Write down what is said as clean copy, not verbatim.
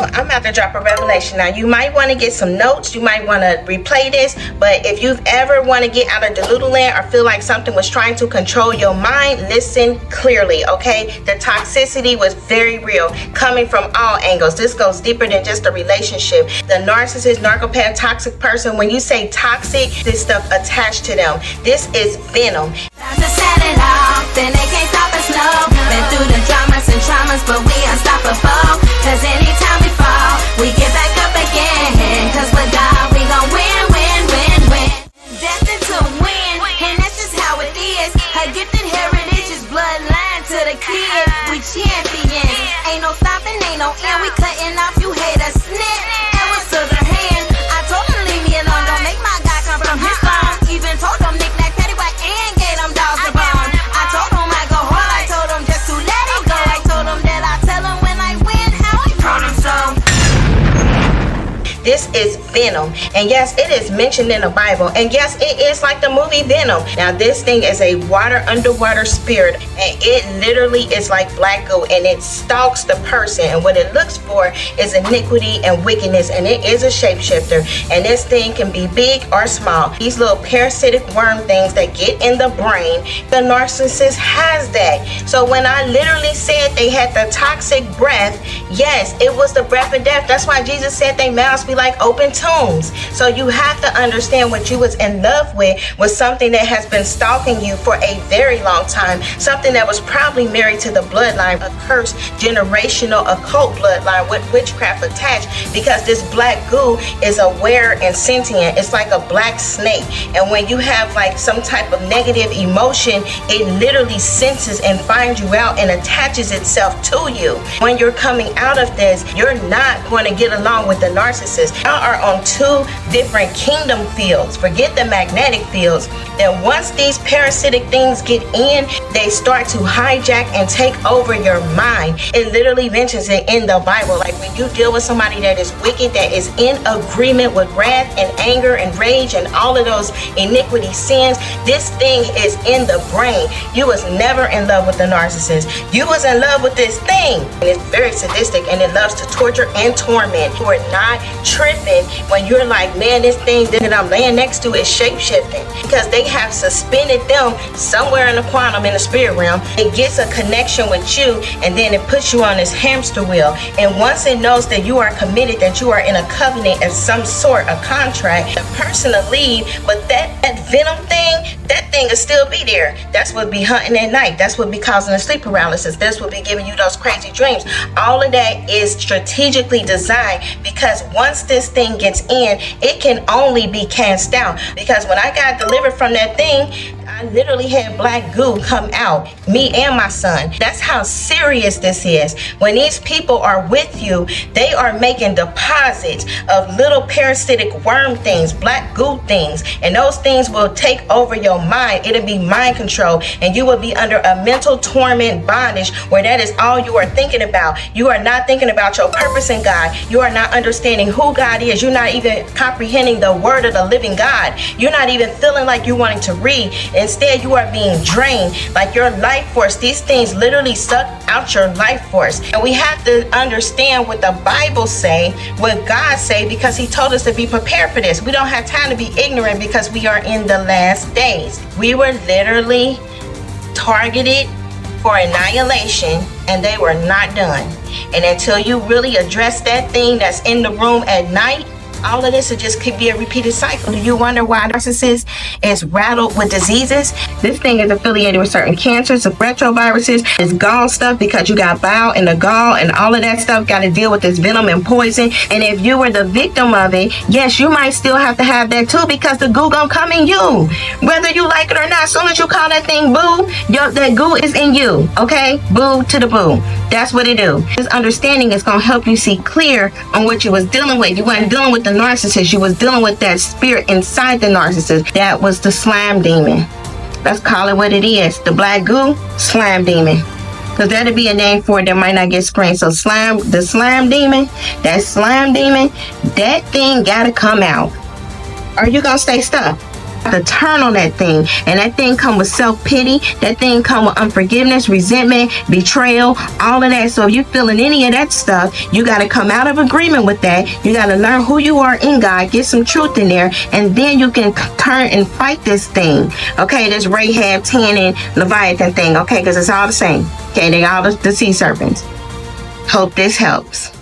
I'm about to drop a revelation. Now, you might want to get some notes. You might want to replay this. But if you've ever want to get out of deluded land or feel like something was trying to control your mind, listen clearly, okay? The toxicity was very real, coming from all angles. This goes deeper than just a relationship. The narcissist, narcopath, toxic person, when you say toxic, this stuff attached to them. This is venom. Then they can't stop us, no. Been through the dramas and traumas, but we unstoppable. Cause anytime we fall, we get back up again. Cause with God, we gon' win, win, win, win. Destined to win, and that's just how it is. Her gifted heritage is bloodline to the kids. We champions, ain't no stopping, ain't no end. We cutting off, you haters, snip. Arrows to the hand. I told them leave me alone, don't make my God come from his phone. Even told them knick-knack, paddywhack, and gave them dogs a bone. This is Venom. And yes, it is mentioned in the Bible. And yes, it is like the movie Venom. Now, this thing is a underwater spirit. And it literally is like black goo. And it stalks the person. And what it looks for is iniquity and wickedness. And it is a shapeshifter. And this thing can be big or small. These little parasitic worm things that get in the brain, the narcissist has that. So when I literally said they had the toxic breath, yes, it was the breath of death. That's why Jesus said they mouths be like open tombs. So you have to understand what you was in love with was something that has been stalking you for a very long time, something that was probably married to the bloodline, a cursed generational occult bloodline with witchcraft attached, because this black goo is aware and sentient. It's like a black snake, and when you have like some type of negative emotion, it literally senses and finds you out and attaches itself to you. When you're coming out of this, you're not going to get along with the narcissist. Y'all are on two different kingdom fields. Forget the magnetic fields. Then once these parasitic things get in, they start to hijack and take over your mind. It literally mentions it in the Bible. Like when you deal with somebody that is wicked, that is in agreement with wrath and anger and rage and all of those iniquity sins, this thing is in the brain. You was never in love with the narcissist. You was in love with this thing. And it's very sadistic and it loves to torture and torment. You are not tripping when you're like, man, this thing that I'm laying next to is shape-shifting, because they have suspended them somewhere in the quantum, in the spirit realm. It gets a connection with you, and then it puts you on this hamster wheel. And once it knows that you are committed, that you are in a covenant of some sort, a contract, the person will leave, but that venom thing, that thing will still be there. That's what be hunting at night. That's what be causing the sleep paralysis. That's what be giving you those crazy dreams. All of that is strategically designed, because once this thing gets in, it can only be cast out. Because when I got delivered from that thing, I literally had black goo come out, me and my son. That's how serious this is. When these people are with you, they are making deposits of little parasitic worm things, black goo things, and those things will take over your mind. It'll be mind control, and you will be under a mental torment bondage where that is all you are thinking about. You are not thinking about your purpose in God. You are not understanding who God is. You're not even comprehending the word of the living God. You're not even feeling like you're wanting to read. Instead, you are being drained, like your life force. These things literally suck out your life force. And we have to understand what the Bible say, what God say, because he told us to be prepared for this. We don't have time to be ignorant, because we are in the last days. We were literally targeted for annihilation, and they were not done. And until you really address that thing that's in the room at night, all of this will just keep be a repeated cycle. Do you wonder why narcissist is rattled with diseases? This thing is affiliated with certain cancers, retroviruses, it's gall stuff, because you got bile and the gall and all of that stuff got to deal with this venom and poison. And if you were the victim of it, yes, you might still have to have that too, because the goo gonna come in you, whether you like it or not. As soon as you call that thing boo, that goo is in you. Okay, boo to the boo. That's what it do. This understanding is gonna help you see clear on what you was dealing with. You weren't dealing with the narcissist. You was dealing with that spirit inside the narcissist. That was the slime demon. Let's call it what it is. The black goo, slime demon. Because that'll be a name for it that might not get screened. So the slime demon, that thing gotta come out. Or you gonna stay stuck. to turn on that thing, and that thing come with self-pity, that thing come with unforgiveness, resentment, betrayal, all of that. So if you're feeling any of that stuff, you got to come out of agreement with that. You got to learn who you are in God, get some truth in there, and then you can turn and fight this thing, okay? This Rahab, Tannin, Leviathan thing, okay? Because it's all the same, okay? They all the sea serpents. Hope this helps.